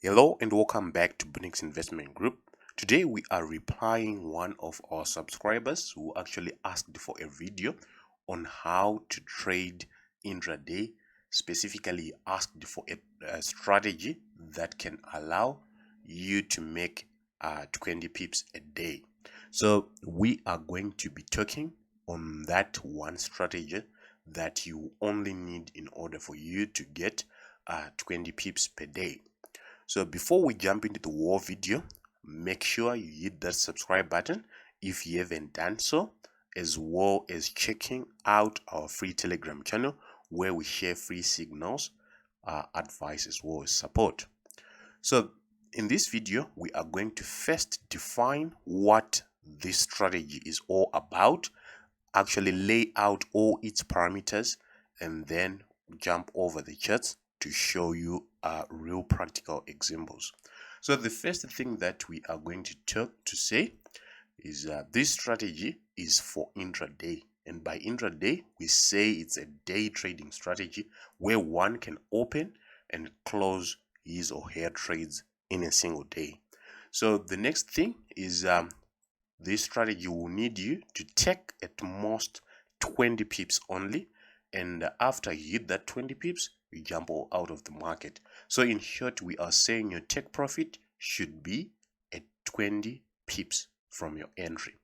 Hello and welcome back to Bunnex Investment Group. Today we are replying one of our subscribers who actually asked for a video on how to trade intraday. Specifically asked for a strategy that can allow you to make 20 pips a day. So we are going to be talking on that one strategy that you only need in order for you to get 20 pips per day. So before we jump into the war video, make sure you hit that subscribe button if you haven't done so, as well as checking out our free Telegram channel where we share free signals, advice, as well as support. So in this video, we are going to first define what this strategy is all about, actually lay out all its parameters, and then jump over the charts to show you real practical examples. So the first thing that we are going to say is this strategy is for intraday, and by intraday we say it's a day trading strategy where one can open and close his or her trades in a single day. So the next thing is this strategy will need you to take at most 20 pips only, and after you hit that 20 pips you jump out of the market. So in short, we are saying your take profit should be at 20 pips from your entry.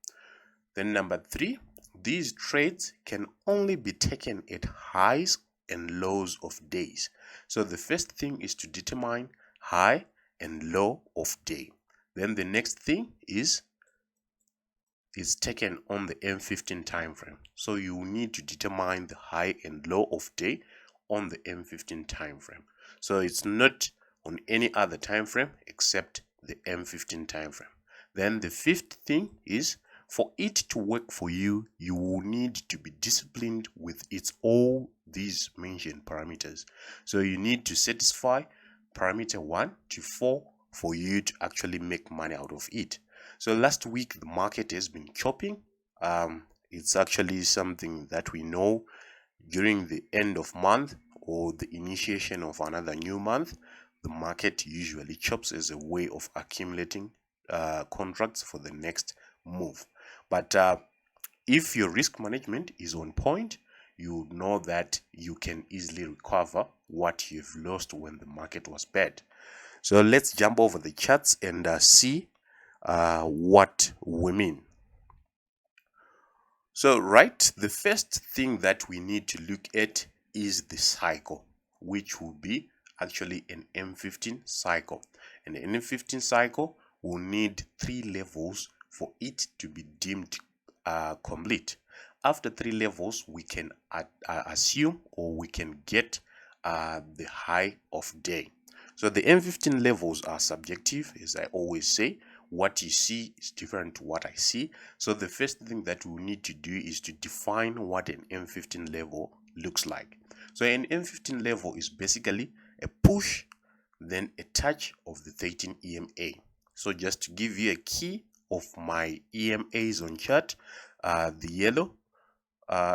Then number 3, these trades can only be taken at highs and lows of days. So the first thing is to determine high and low of day. Then the next thing is taken on the M15 time frame. So you need to determine the high and low of day on the M15 time frame. So it's not on any other time frame except the M15 time frame. Then the fifth thing is, for it to work for you, you will need to be disciplined with all these mentioned parameters. So you need to satisfy parameter 1 to 4 for you to actually make money out of it. So last week the market has been chopping. It's actually something that we know during the end of month or the initiation of another new month. The market usually chops as a way of accumulating contracts for the next move. But if your risk management is on point, you know that you can easily recover what you've lost when the market was bad. So let's jump over the charts and see what we mean. So the first thing that we need to look at is the cycle, which will be actually an M15 cycle. And an M15 cycle will need 3 levels for it to be deemed complete. After 3 levels, we can assume, or we can get the high of day. So the M15 levels are subjective, as I always say. What you see is different to what I see. So the first thing that we need to do is to define what an M15 level looks like. So an M15 level is basically a push, then a touch of the 13 EMA. So just to give you a key of my EMAs on chart, the yellow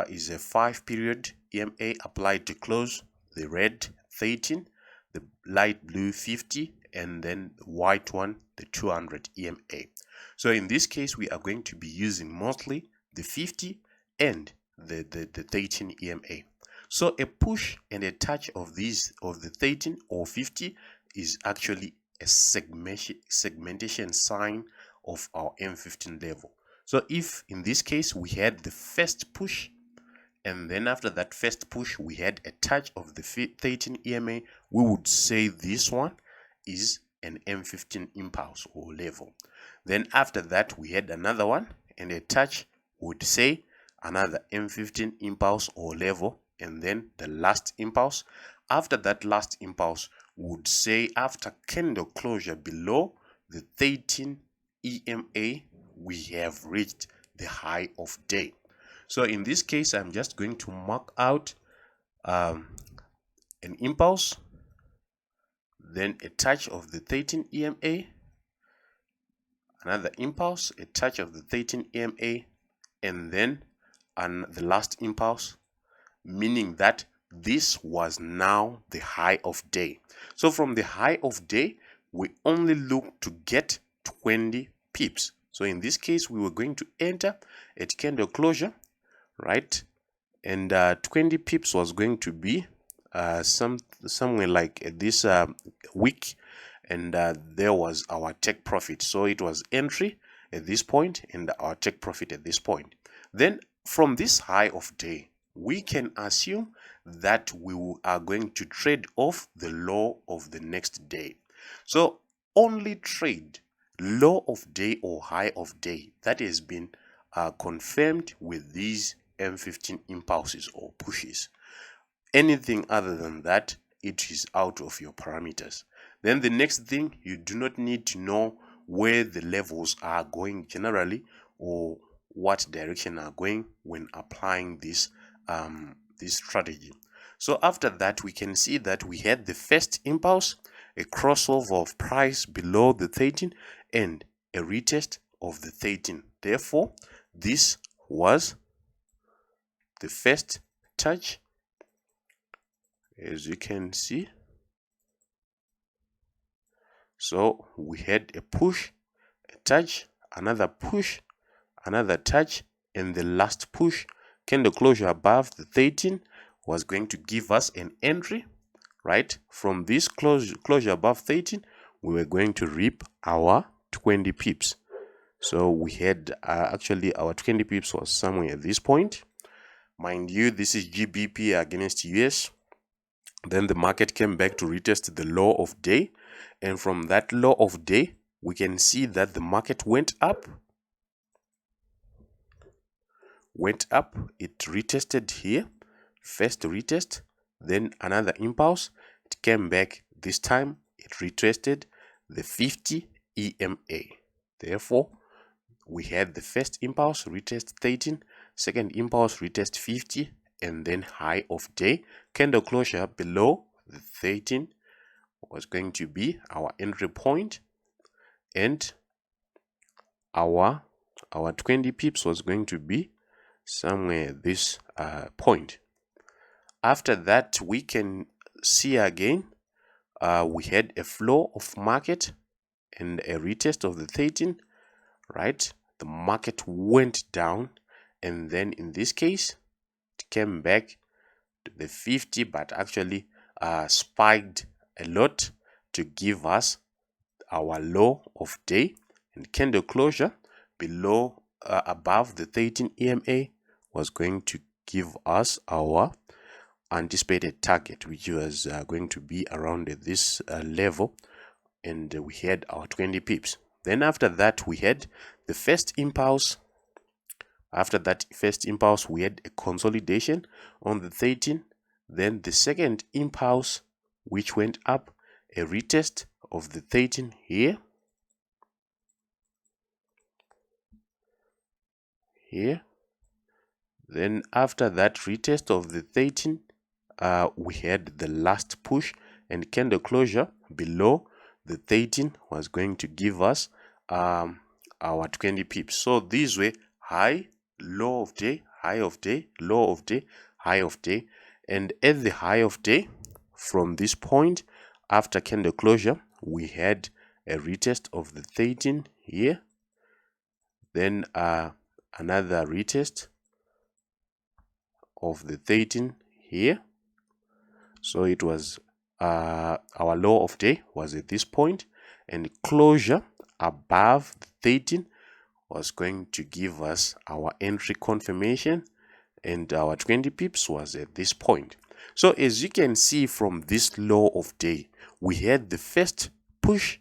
is a 5-period EMA applied to close, the red 13, the light blue 50, and then the white one, the 200 EMA. So in this case, we are going to be using mostly the 50 and the 13 EMA. So a push and a touch of the 13 or 50 is actually a segmentation sign of our M15 level. So if in this case we had the first push, and then after that first push we had a touch of the 13 EMA, we would say this one is an M15 impulse or level. Then after that we had another one, and a touch would say another M15 impulse or level, and then the last impulse. After that last impulse would say, after candle closure below the 13 EMA, we have reached the high of day. So in this case, I'm just going to mark out an impulse, then a touch of the 13 EMA, another impulse, a touch of the 13 EMA, and then the last impulse, meaning that this was now the high of day. So from the high of day, we only look to get 20 pips. So in this case, we were going to enter at candle closure, right? And 20 pips was going to be somewhere like this week, and there was our take profit. So it was entry at this point and our take profit at this point. Then from this high of day, we can assume that we are going to trade off the low of the next day. So only trade low of day or high of day that has been confirmed with these M15 impulses or pushes. Anything other than that, it is out of your parameters. Then the next thing, you do not need to know where the levels are going generally or what direction are going when applying this this strategy. So after that, we can see that we had the first impulse, a crossover of price below the 13 and a retest of the 13. Therefore, this was the first touch, as you can see. So we had a push, a touch, another push, another touch, and the last push, candle closure above the 13, was going to give us an entry, right? From this closure above 13, we were going to reap our 20 pips. So we had actually our 20 pips was somewhere at this point. Mind you, this is GBP against US. Then the market came back to retest the low of day, and from that low of day, we can see that the market went up. It retested here, first retest, then another impulse. It came back. This time it retested the 50 EMA. Therefore, we had the first impulse retest 13, second impulse retest 50, and then high of day, candle closure below the 13 was going to be our entry point, and our 20 pips was going to be somewhere this point. After that, we can see again we had a flow of market and a retest of the 13, right? The market went down, and then in this case it came back to the 50, but actually spiked a lot to give us our low of day, and candle closure below above the 13 EMA was going to give us our anticipated target, which was going to be around this level, and we had our 20 pips. Then after that, we had the first impulse. After that first impulse, we had a consolidation on the 13. Then the second impulse, which went up, a retest of the 13 here. Then after that retest of the 13, we had the last push, and candle closure below the 13 was going to give us our 20 pips. So these were high, low of day, high of day, low of day, high of day. And at the high of day, from this point, after candle closure, we had a retest of the 13 here. Then another retest of the 13 here. So it was our low of day was at this point, and closure above the 13 was going to give us our entry confirmation, and our 20 pips was at this point. So as you can see from this low of day, we had the first push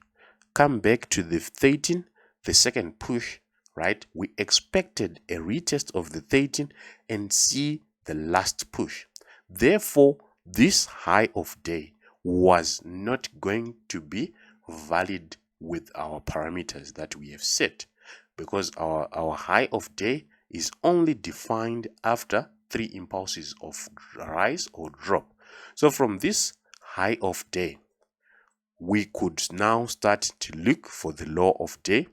come back to the 13, the second push, right? We expected a retest of the 13 and see the last push. Therefore, this high of day was not going to be valid with our parameters that we have set, because our high of day is only defined after 3 impulses of rise or drop. So from this high of day, we could now start to look for the low of day,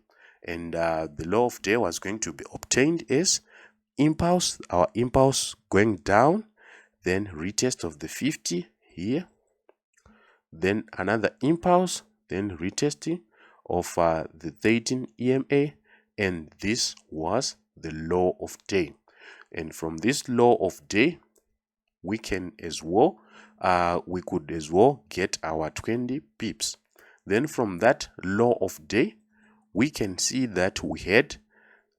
and the low of day was going to be obtained as impulse, our impulse going down, then retest of the 50 here, then another impulse, then retesting of the 13 EMA, and this was the low of day. And from this low of day, we can as well we could as well get our 20 pips. Then from that low of day, we can see that we had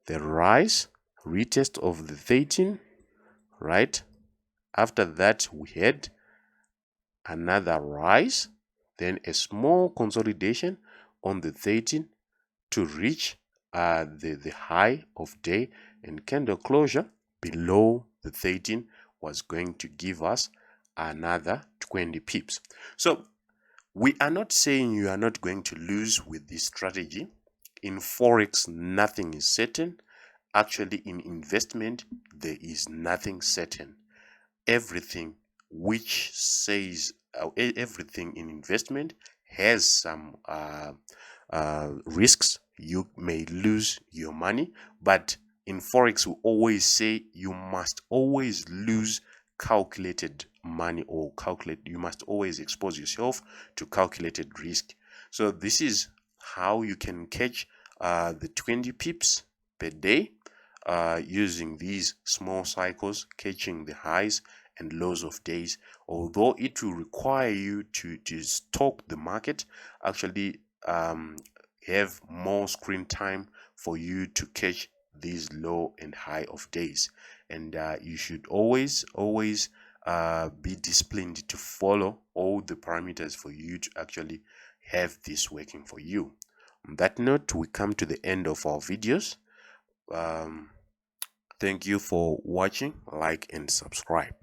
the rise, retest of the 13, right? After that, we had another rise, then a small consolidation on the 13 to reach the high of day, and candle closure below the 13 was going to give us another 20 pips. So we are not saying you are not going to lose with this strategy. In Forex, nothing is certain. Actually, in investment, there is nothing certain. Everything which says everything in investment has some risks. You may lose your money, but in Forex, we always say you must always lose calculated money, or you must always expose yourself to calculated risk. So this is how you can catch the 20 pips per day using these small cycles, catching the highs and lows of days. Although it will require you to stalk the market, actually have more screen time for you to catch these low and high of days. And you should always be disciplined to follow all the parameters for you to actually have this working for you. On that note, we come to the end of our videos. Thank you for watching. Like and subscribe.